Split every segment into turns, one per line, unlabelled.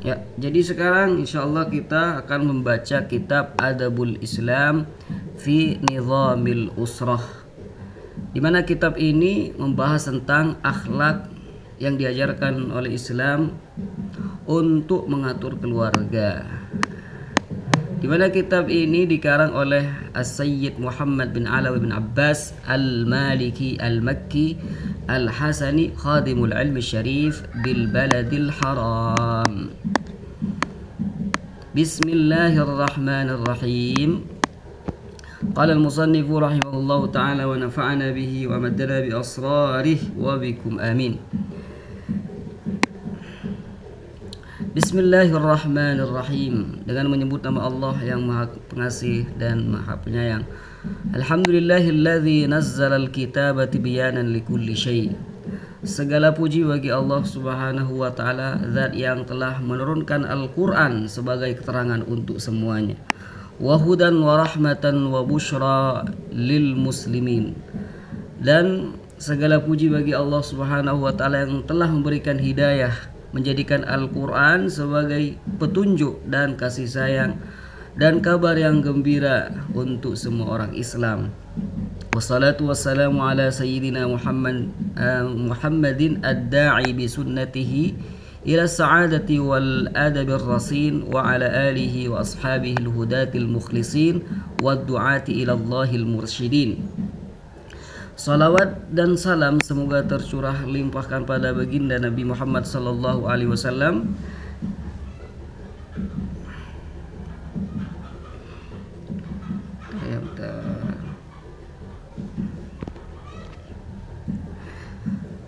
Ya, jadi sekarang insyaallah kita akan membaca kitab Adabul Islam fi Nizamil Usrah. Di mana kitab ini membahas tentang akhlak yang diajarkan oleh Islam untuk mengatur keluarga. Di mana kitab ini dikarang oleh As-Sayyid Muhammad bin Alawi bin Abbas Al-Maliki Al-Makki Al-Hasani Khadimul Ilmi Syarif bil Baladil Haram. Bismillahirrahmanirrahim. Qala al-musannif rahimahullahu ta'ala wa nafa'ana bihi wa maddana bi asrarih wa bikum amin. Bismillahirrahmanirrahim. Dengan menyebut nama Allah yang Maha Pengasih dan Maha Penyayang. Alhamdulillahilladzi nazzala al-kitaba tibyanan likulli syai'. Segala puji bagi Allah Subhanahu wa taala, zat yang telah menurunkan Al-Qur'an sebagai keterangan untuk semuanya. Wa hudan wa rahmatan wa busyra lil muslimin. Dan segala puji bagi Allah Subhanahu wa taala yang telah memberikan hidayah, menjadikan Al-Quran sebagai petunjuk dan kasih sayang dan kabar yang gembira untuk semua orang Islam. Wassalatu wassalamu ala sayyidina Muhammadin ad-da'i bi sunnatihi ila sa'adati wal adabir rasin wa ala alihi wa ashabihi al-hudatil mukhlisin wa du'ati ila Allahil mursyidin. Salawat dan salam semoga tercurah limpahkan pada baginda Nabi Muhammad sallallahu alaihi wasallam,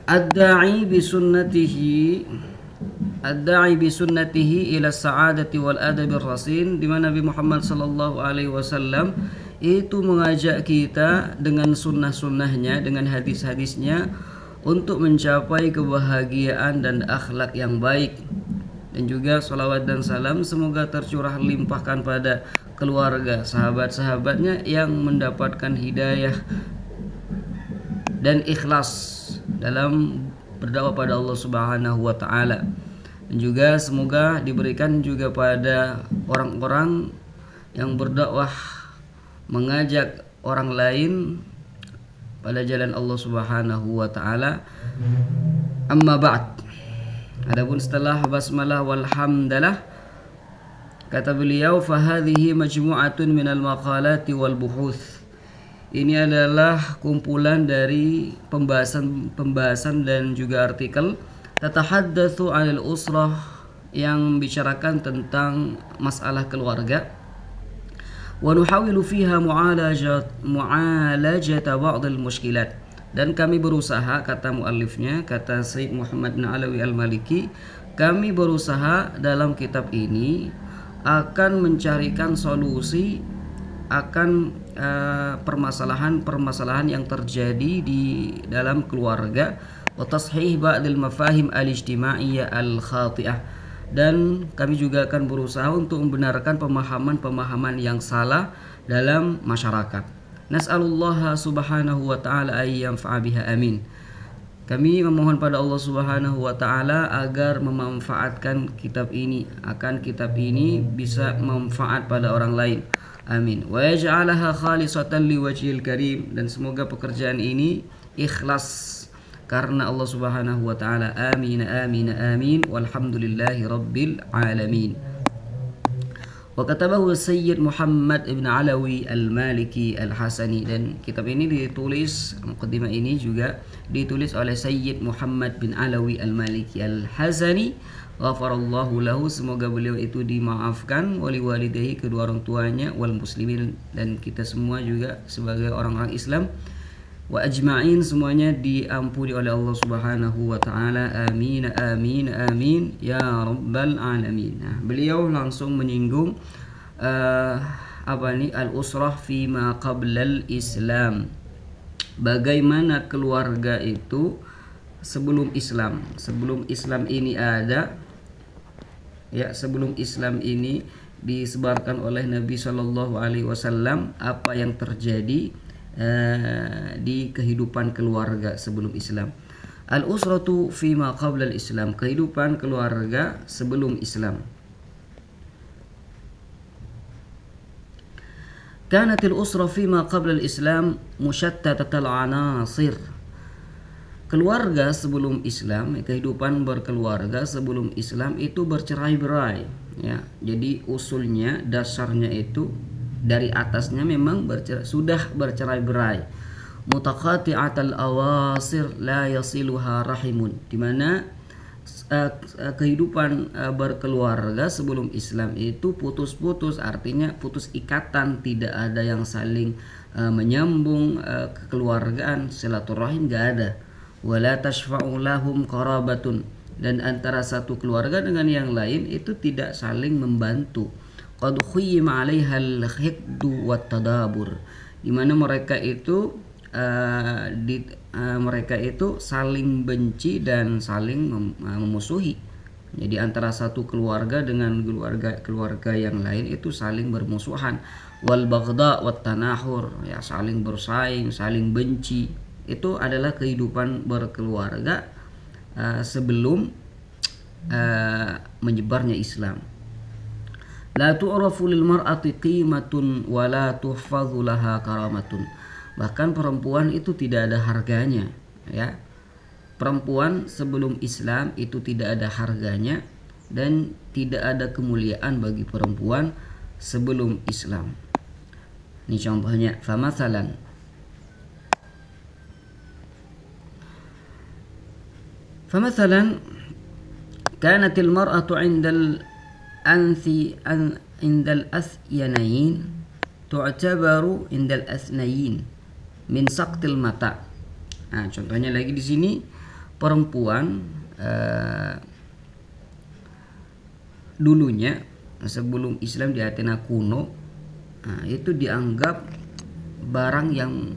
ad-da'i bi sunnatihi ila sa'adati wal adabir rasin, di mana Nabi Muhammad sallallahu alaihi wasallam itu mengajak kita dengan sunnah-sunnahnya, dengan hadis-hadisnya untuk mencapai kebahagiaan dan akhlak yang baik. Dan juga salawat dan salam semoga tercurah limpahkan pada keluarga, sahabat-sahabatnya yang mendapatkan hidayah dan ikhlas dalam berdakwah pada Allah Subhanahu wa taala. Dan juga semoga diberikan juga pada orang-orang yang berdakwah mengajak orang lain pada jalan Allah Subhanahu wa taala. Amma ba'd. Adapun setelah basmalah walhamdalah, kata beliau, fa hadhihi majmu'atun minal maqalati wal buhuth. Ini adalah kumpulan dari pembahasan dan juga artikel tatahaddatsu 'anil usrah, yang membicarakan tentang masalah keluarga. Wa nuhawilu fiha mu'alajata ba'dil mushkilat. Dan kami berusaha, kata muallifnya, kata Sayyid Muhammad bin Alawi Al-Maliki, kami berusaha dalam kitab ini akan mencarikan solusi akan permasalahan-permasalahan yang terjadi di dalam keluarga, wa tashih ba'dil mafahim al-ijtima'iyyah al-khati'ah. Dan kami juga akan berusaha untuk membenarkan pemahaman-pemahaman yang salah dalam masyarakat. Nas'alullah subhanahu wa ta'ala ayyanfa'a biha, amin. Kami memohon pada Allah Subhanahu wa taala agar memanfaatkan kitab ini, akan kitab ini bisa manfaat pada orang lain. Amin. Wa yaj'alaha khalisatan liwajhil karim, dan semoga pekerjaan ini ikhlas karena Allah Subhanahu wa taala. Amin amin amin walhamdulillahi rabbil alamin. Wa katabahu Sayyid Muhammad ibn Alawi Al-Maliki Al-Hasani, dan kitab ini ditulis, muqaddimah ini juga ditulis oleh Sayyid Muhammad bin Alawi Al-Maliki Al-Hasani, ghafarallahu lahu, semoga beliau itu dimaafkan, wali walidayhi, kedua orang tuanya, wal muslimin, dan kita semua juga sebagai orang-orang Islam, wa ajma'in, semuanya diampuni oleh Allah Subhanahu wa taala. Amin amin amin ya rabbal alamin. Nah, beliau langsung menyinggung al-usrah fi ma qablal Islam. Bagaimana keluarga itu sebelum Islam. Sebelum Islam ini ada, ya, sebelum Islam ini disebarkan oleh Nabi Shallallahu alaihi wasallam, apa yang terjadi di kehidupan keluarga sebelum Islam. Al-usratu fima qabla al-Islam, kehidupan keluarga sebelum Islam. Kanatil usra fima qabla al-Islam musyattatatal anasir. Keluarga sebelum Islam, kehidupan berkeluarga sebelum Islam itu bercerai-berai, ya. Jadi usulnya, dasarnya itu dari atasnya memang sudah bercerai-berai. Mutaqati'atal awasir la yasiluha rahimun, di mana kehidupan berkeluarga sebelum Islam itu putus-putus, artinya putus ikatan, tidak ada yang saling menyambung kekeluargaan, silaturahim gak ada. Wala tashfa'u lahum qarabatun, dan antara satu keluarga dengan yang lain itu tidak saling membantu. Qad khuyyima 'alaiha al-hiqdu wat tadabur, di mana mereka itu mereka itu saling benci dan saling memusuhi. Jadi antara satu keluarga dengan keluarga yang lain itu saling bermusuhan. Wal baghdha wat tanahur, ya, saling bersaing, saling benci. Itu adalah kehidupan berkeluarga sebelum menyebarnya Islam. La tu'rafu lil mar'ati qimatun wa la tuhfadhu laha karamatun. Bahkan perempuan itu tidak ada harganya, ya. Perempuan sebelum Islam itu tidak ada harganya dan tidak ada kemuliaan bagi perempuan sebelum Islam. Ini contohnya, فمثلا كانت المرأة عند الأثينين تعتبر عند الأثنيين من سقط المتاع. Nah, contohnya lagi di sini, perempuan dulunya sebelum Islam di Athena kuno, itu dianggap barang yang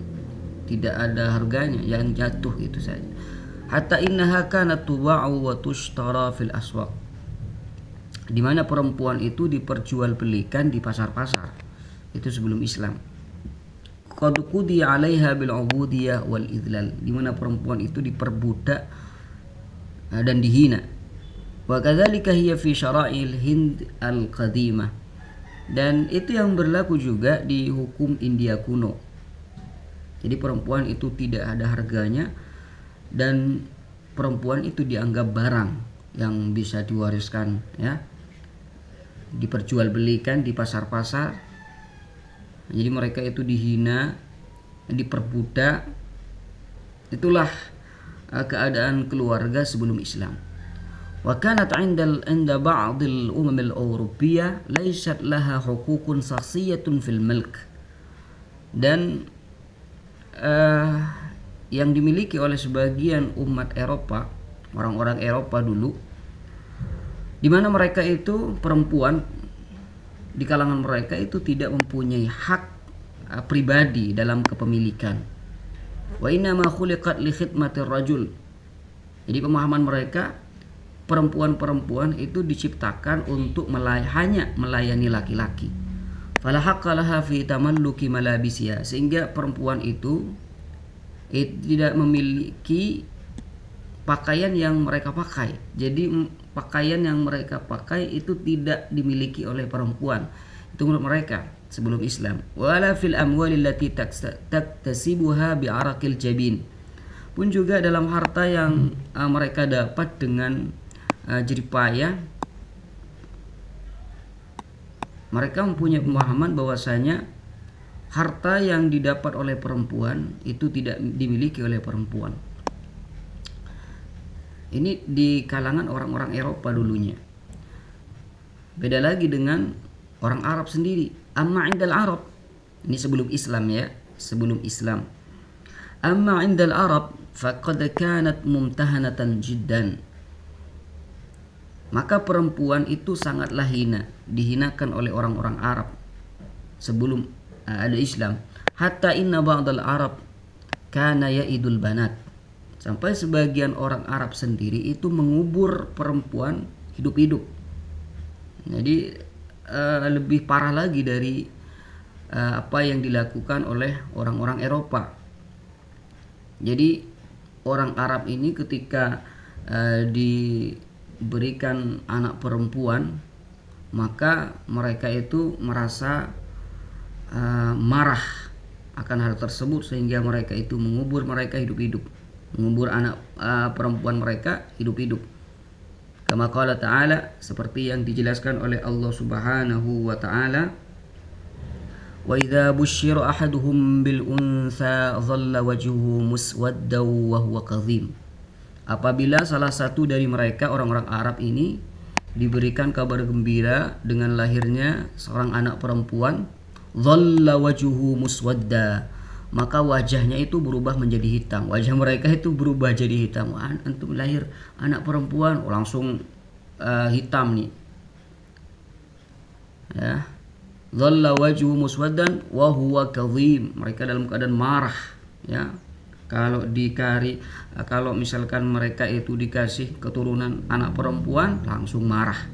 tidak ada harganya, yang jatuh itu saja. Hatta innaha kanat tuba'u wa tushtara fil aswaq, di mana perempuan itu diperjualbelikan di pasar-pasar. Itu sebelum Islam. Qad qudi 'alaiha bil 'ubudiyah wal idlal, di mana perempuan itu diperbudak dan dihina. Wa kadzalika hiya fi syara'il Hind al-qadimah, dan itu yang berlaku juga di hukum India kuno. Jadi perempuan itu tidak ada harganya dan perempuan itu dianggap barang yang bisa diwariskan, ya, diperjualbelikan di pasar-pasar. Jadi mereka itu dihina, diperbudak. Itulah keadaan keluarga sebelum Islam. Wa kanat 'inda ba'd al-umam al-Awropiyyah laysat laha huququn shakhsiyyatun fil mulk, dan yang dimiliki oleh sebagian umat Eropa, orang-orang Eropa dulu, di mana mereka itu perempuan di kalangan mereka itu tidak mempunyai hak pribadi dalam kepemilikan. Wa inna ma khuliqat li khidmatir rajul. Jadi pemahaman mereka, perempuan-perempuan itu diciptakan untuk hanya melayani laki-laki. Fala haqqa laha fi tamalluki malabisiha, sehingga perempuan itu tidak memiliki pakaian yang mereka pakai. Jadi pakaian yang mereka pakai itu tidak dimiliki oleh perempuan. Itu menurut mereka sebelum Islam. Wala fil amwali allati taktasibuha bi araqil jabin, pun juga dalam harta yang mereka dapat dengan jerih payah. Mereka mempunyai pemahaman bahwasanya harta yang didapat oleh perempuan itu tidak dimiliki oleh perempuan. Ini di kalangan orang-orang Eropa dulunya. Beda lagi dengan orang Arab sendiri. Amma indal Arab, ini sebelum Islam, ya, sebelum Islam. Amma indal Arab faqad kanat mumtahanatan jiddan. Maka perempuan itu sangatlah hina, dihinakan oleh orang-orang Arab sebelum ada Islam. Hatta inna ba'dal Arab kana ya'idul banat, sampai sebagian orang Arab sendiri itu mengubur perempuan hidup-hidup. Jadi lebih parah lagi dari apa yang dilakukan oleh orang-orang Eropa. Jadi orang Arab ini ketika diberikan anak perempuan, maka mereka itu merasa marah akan hal tersebut, sehingga mereka itu mengubur mereka hidup-hidup, mengubur anak perempuan mereka hidup-hidup. Kama qala ta'ala, seperti yang dijelaskan oleh Allah Subhanahu wa ta'ala, wa idza busyira ahaduhum bil untha dhalla wajhuhu muswaddan wa huwa kadhim. Apabila salah satu dari mereka, orang-orang Arab ini, diberikan kabar gembira dengan lahirnya seorang anak perempuan, dhalla wajhuhu muswadda, maka wajahnya itu berubah menjadi hitam. Wajah mereka itu berubah jadi hitam. Antum lahir anak perempuan, langsung hitam nih. Ya. Dhalla wajhuhu muswaddan wa huwa kadhim. Mereka dalam keadaan marah, ya. Kalau misalkan mereka itu dikasih keturunan anak perempuan, langsung marah.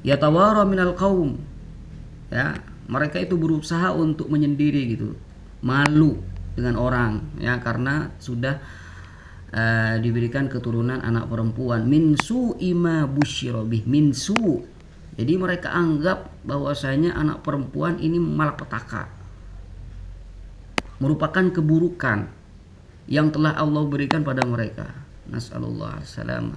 Yatawara minal qaum. Ya, mereka itu berusaha untuk menyendiri gitu, malu dengan orang, ya, karena sudah diberikan keturunan anak perempuan. Min su'i ma busyira bih, min su'. Jadi mereka anggap bahwasanya anak perempuan ini malapetaka, merupakan keburukan yang telah Allah berikan pada mereka. Nas'alullah salamah.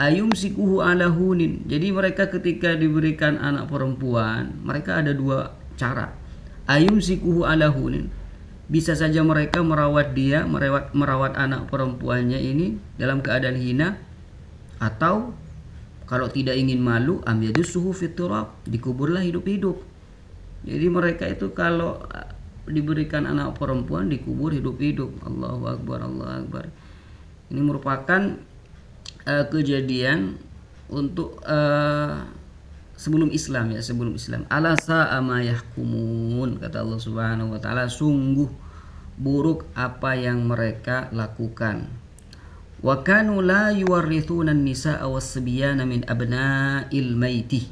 Ayumsikuhu ala hunin. Jadi mereka ketika diberikan anak perempuan, mereka ada dua cara. Ayumsikuhu ala hunin. Bisa saja mereka merawat dia, merawat anak perempuannya ini dalam keadaan hina, atau kalau tidak ingin malu, amyadussuhu fit turab, dikuburlah hidup-hidup. Jadi mereka itu kalau diberikan anak perempuan dikubur hidup-hidup. Allahu akbar, Allahu akbar. Ini merupakan kejadian untuk sebelum Islam, ya, sebelum Islam. Ala sa'a ma yahkumun, kata Allah Subhanahu wa taala, sungguh buruk apa yang mereka lakukan. Wa kanu la yuwarrithuna an-nisaa was-sibyana min abna'il maiti.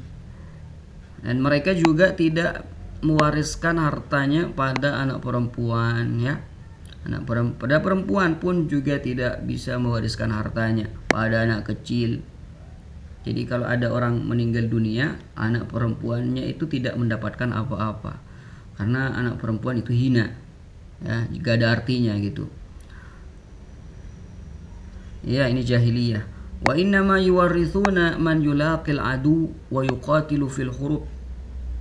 Dan mereka juga tidak mewariskan hartanya pada anak perempuan, ya. Pada perempuan pun juga tidak bisa mewariskan hartanya pada anak kecil. Jadi kalau ada orang meninggal dunia, anak perempuannya itu tidak mendapatkan apa-apa, karena anak perempuan itu hina, ya, jika ada artinya gitu. Ya, ini jahiliyah. Wa innama yuwarrithuna man yulaqil adu wa yuqatilu fil hurub.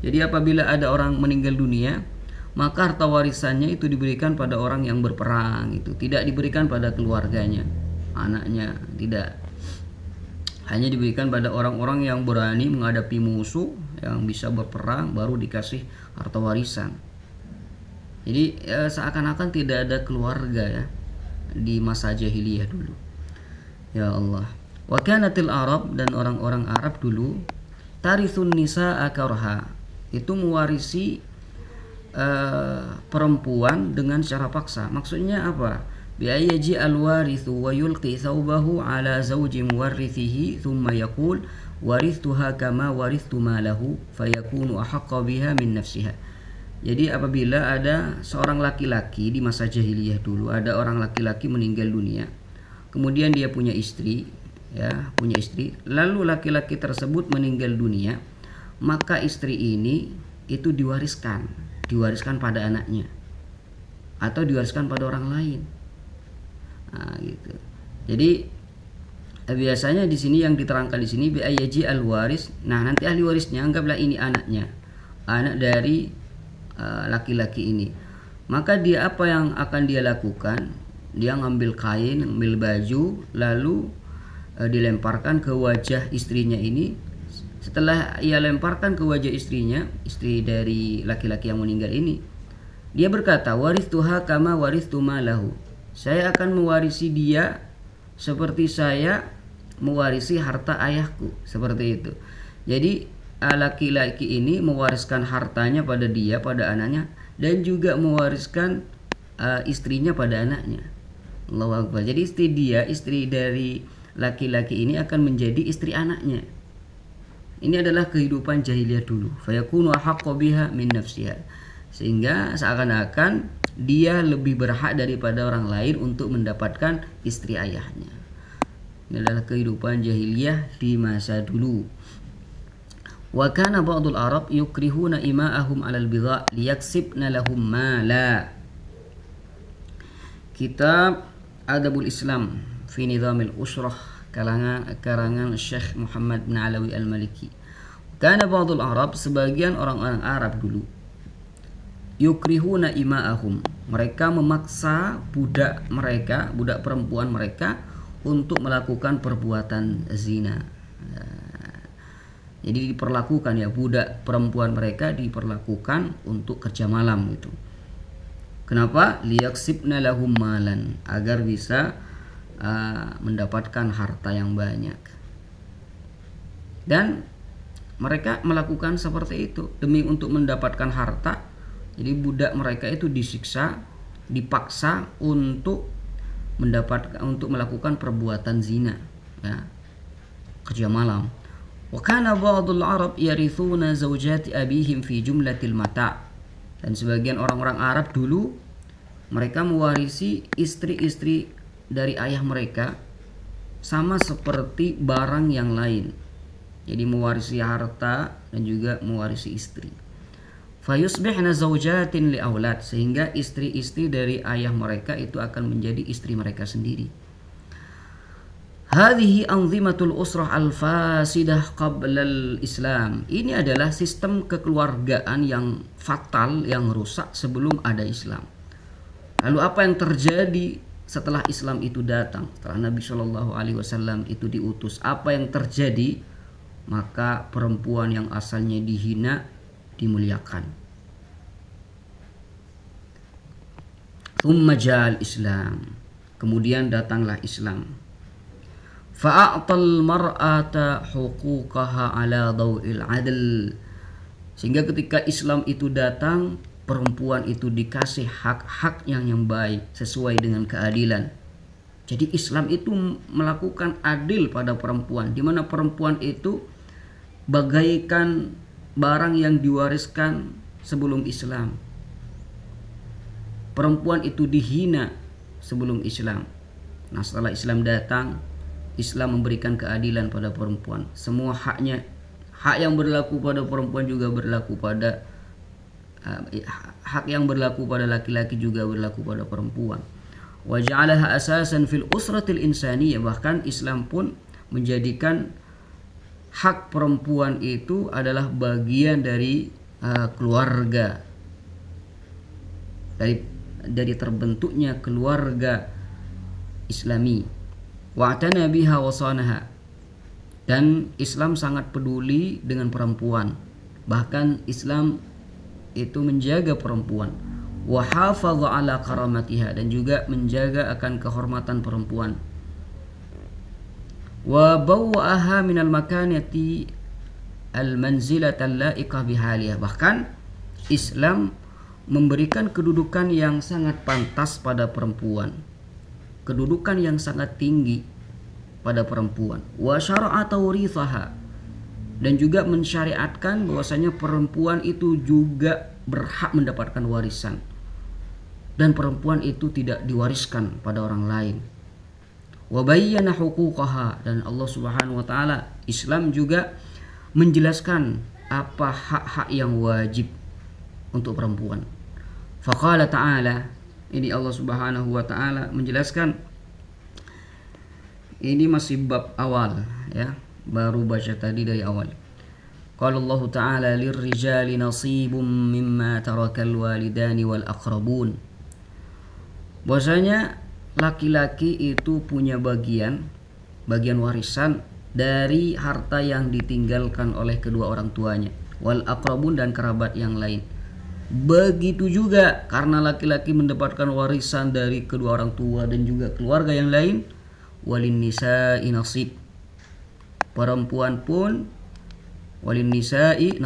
Jadi apabila ada orang meninggal dunia, maka harta warisannya itu diberikan pada orang yang berperang, itu tidak diberikan pada keluarganya, anaknya, tidak. Hanya diberikan pada orang-orang yang berani menghadapi musuh, yang bisa berperang, baru dikasih harta warisan. Jadi seakan-akan tidak ada keluarga, ya, di masa jahiliyah dulu. Ya Allah. Wa kanatil Arab, dan orang-orang Arab dulu, tarithun nisaa karha, itu mewarisi perempuan dengan secara paksa. Maksudnya apa? Bi ayyaji alwarithu wa yulqi thawbahu ala zawji muwarrithihi thumma yaqul warithtuha kama warithtu malahu fayakunu ahaqqa biha min nafsiha. Jadi apabila ada seorang laki-laki di masa jahiliyah dulu, ada orang laki-laki meninggal dunia, kemudian dia punya istri, ya, punya istri, lalu laki-laki tersebut meninggal dunia, maka istri ini itu diwariskan pada anaknya atau diwariskan pada orang lain. Nah, gitu. Jadi biasanya di sini yang diterangkan di sini bi ayyaji alwaris. Nah, nanti ahli warisnya anggaplah ini anaknya, anak dari laki-laki ini. Maka dia, apa yang akan dia lakukan? Dia ngambil kain, ngambil baju, lalu dilemparkan ke wajah istrinya ini. Setelah ia lemparkan ke wajah istrinya, istri dari laki-laki yang meninggal ini, dia berkata, warithtuha kama warithtu malahu. Saya akan mewarisi dia seperti saya mewarisi harta ayahku, seperti itu. Jadi laki-laki ini mewariskan hartanya pada dia, pada anaknya, dan juga mewariskan istrinya pada anaknya. Allahu Akbar. Jadi istri dari laki-laki ini akan menjadi istri anaknya. Ini adalah kehidupan jahiliyah dulu. Fayakunu ahaqqa biha min nafsiha. sehingga seakan-akan dia lebih berhak daripada orang lain untuk mendapatkan istri ayahnya. Ini adalah kehidupan jahiliyah di masa dulu. Wa kana ba'dul Arab yukrihuna ima'ahum 'alal bidha' liyaksibna lahum mala. Kitab Adabul Islam fi Nizamil Usrah karangan Syekh Muhammad bin Alawi Al-Maliki. Kana ba'dul Arab, sebagian orang-orang Arab dulu, yukrihuna ima'ahum, mereka memaksa budak mereka, budak perempuan mereka untuk melakukan perbuatan zina. Jadi diperlakukan ya, budak perempuan mereka diperlakukan untuk kerja malam gitu. Kenapa? Liyaksibna lahum malan, agar bisa mendapatkan harta yang banyak. Dan mereka melakukan seperti itu demi untuk mendapatkan harta. Jadi budak mereka itu disiksa, dipaksa untuk melakukan perbuatan zina, ya, kerja malam. Wa kana ba'dul Arab yarithuna zawjati abihim fi jumlatil mata'. Dan sebagian orang-orang Arab dulu mereka mewarisi istri-istri dari ayah mereka sama seperti barang yang lain. Jadi mewarisi harta dan juga mewarisi istri. Fayusbihna zawjatin li aulad, sehingga istri-istri dari ayah mereka itu akan menjadi istri mereka sendiri. Hadhihi anzimatul usrah al-fasidah qabla al-Islam. Ini adalah sistem kekeluargaan yang fatal, yang rusak sebelum ada Islam. Lalu apa yang terjadi setelah Islam itu datang? Setelah Nabi Shallallahu Alaihi Wasallam itu diutus, apa yang terjadi? Maka perempuan yang asalnya dihina dimuliakan. Thumma ja'al Islam, kemudian datanglah Islam. Fa'atal mar'ata huquqaha ala daw'il adl, sehingga ketika Islam itu datang, perempuan itu dikasih hak-hak yang baik sesuai dengan keadilan. Jadi Islam itu melakukan adil pada perempuan, di mana perempuan itu bagaikan barang yang diwariskan sebelum Islam. Perempuan itu dihina sebelum Islam. Nah, setelah Islam datang, Islam memberikan keadilan pada perempuan. Semua haknya, hak yang berlaku pada perempuan juga berlaku pada hak yang berlaku pada laki-laki juga berlaku pada perempuan. Wa ja'alaha asasan fil usratil insaniyah, bahkan Islam pun menjadikan hak perempuan itu adalah bagian dari keluarga, dari terbentuknya keluarga Islami. Wa'tana biha wa sanaha, dan Islam sangat peduli dengan perempuan. Bahkan Islam itu menjaga perempuan. Wa hafadha ala karamatiha, dan juga menjaga akan kehormatan perempuan. Wa bawwa'aha minal makanati al-manzilata al-la'iqah bihaliyah, bahkan Islam memberikan kedudukan yang sangat pantas pada perempuan, kedudukan yang sangat tinggi pada perempuan. Wa syara'a tawrithaha, dan juga mensyariatkan bahwasanya perempuan itu juga berhak mendapatkan warisan, dan perempuan itu tidak diwariskan pada orang lain. Wa bayyana huquqaha, dan Allah Subhanahu wa taala, Islam juga menjelaskan apa hak-hak yang wajib untuk perempuan. Faqala ta'ala, ini Allah Subhanahu wa taala menjelaskan, ini masih bab awal ya, baru baca tadi dari awal. Qala Allah ta'ala lirrijali nasibum mimma tarakal walidani wal aqrabun, bahwasanya laki-laki itu punya bagian warisan dari harta yang ditinggalkan oleh kedua orang tuanya, wal aqrabun, dan kerabat yang lain. Begitu juga karena laki-laki mendapatkan warisan dari kedua orang tua dan juga keluarga yang lain, walin nisa'i nasib, perempuan pun walin nisa'i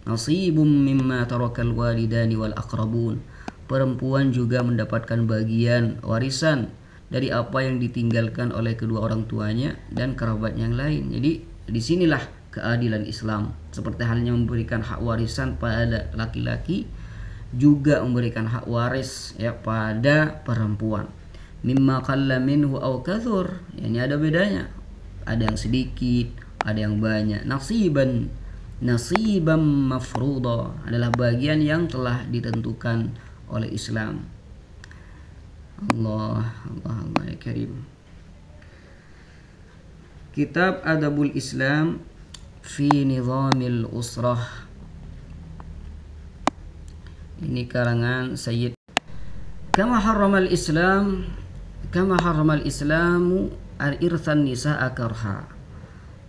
nasibum mimma tarakal walidani wal aqrabun, perempuan juga mendapatkan bagian warisan dari apa yang ditinggalkan oleh kedua orang tuanya dan kerabat yang lain. Jadi disinilah keadilan Islam, seperti halnya memberikan hak warisan pada laki-laki, juga memberikan hak waris ya pada perempuan. Mimma qalla minhu aw kathur, ini ada bedanya, ada yang sedikit, ada yang banyak. Nasiban mafruḍa adalah bagian yang telah ditentukan oleh Islam. Allah ya Karim. Kitab Adabul Islam fi Nizamil Usrah, ini karangan Sayyid. Kama harramal Islamu al-irthan nisa'a karha,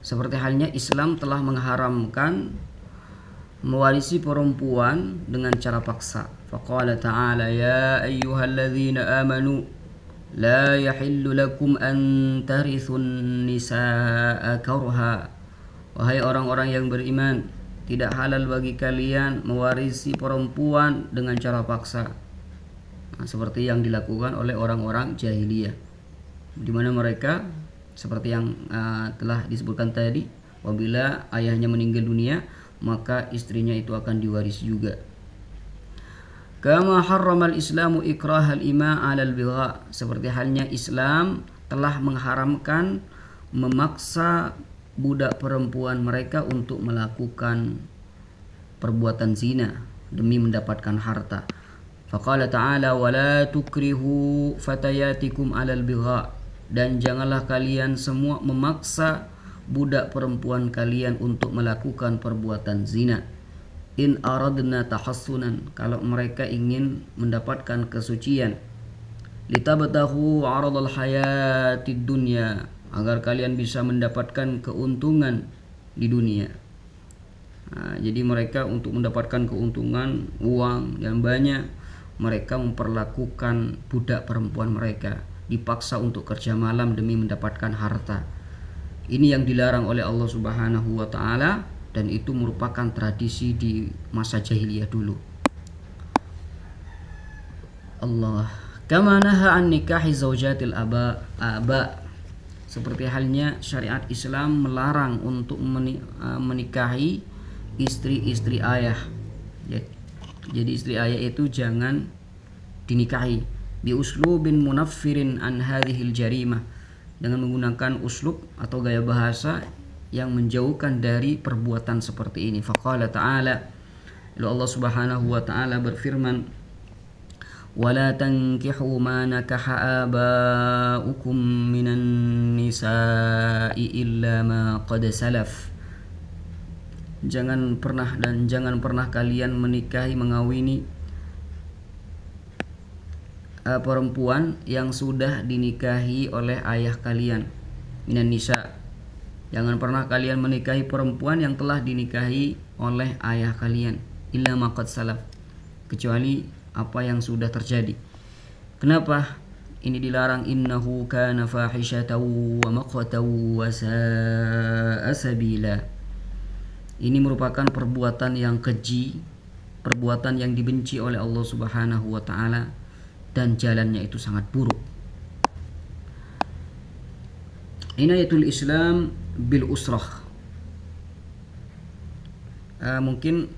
seperti halnya Islam telah mengharamkan mewarisi perempuan dengan cara paksa. Faqala ta'ala ya ayyuhalladzina amanu la yahillu lakum an tarithun nisa'a karha, wahai orang-orang yang beriman, tidak halal bagi kalian mewarisi perempuan dengan cara paksa. Seperti yang dilakukan oleh orang-orang jahiliyah, di mana mereka seperti yang telah disebutkan tadi, apabila ayahnya meninggal dunia maka istrinya itu akan diwarisi juga. Kama harramal Islamu ikrahal ima 'alal bigha, seperti halnya Islam telah mengharamkan memaksa budak perempuan mereka untuk melakukan perbuatan zina demi mendapatkan harta. Faqala ta'ala wala tukrihu fatayatikum 'alal bigha, dan janganlah kalian semua memaksa budak perempuan kalian untuk melakukan perbuatan zina. In aradna tahassunan, kalau mereka ingin mendapatkan kesucian. Litabtahu 'aradal hayatid dunya, agar kalian bisa mendapatkan keuntungan di dunia. Jadi mereka untuk mendapatkan keuntungan uang yang banyak, mereka memperlakukan budak perempuan mereka, dipaksa untuk kerja malam demi mendapatkan harta. Ini yang dilarang oleh Allah Subhanahu wa taala, dan itu merupakan tradisi di masa jahiliyah dulu. Allah, kama naha an nikahi zaujatil aba, seperti halnya syariat Islam melarang untuk menikahi istri-istri ayah. Jadi istri ayah itu jangan dinikahi. Bi uslubin munaffirin an hadhil jarimah, dengan menggunakan uslub atau gaya bahasa yang menjauhkan dari perbuatan seperti ini. Faqala ta'ala, Allah Subhanahu wa ta'ala berfirman, wala tankihu ma nakaha aba'ukum minan nisa'i illa ma qad salaf, jangan pernah kalian menikahi, mengawini perempuan yang sudah dinikahi oleh ayah kalian. Minan nisa, jangan pernah kalian menikahi perempuan yang telah dinikahi oleh ayah kalian. Illa ma qad salaf, kecuali apa yang sudah terjadi. Kenapa ini dilarang? Innahu kana fahishatan wa maqtan wa sa'a sabila, ini merupakan perbuatan yang keji, perbuatan yang dibenci oleh Allah Subhanahu wa taala, dan jalannya itu sangat buruk. Inayatul Islam bil usrah, mungkin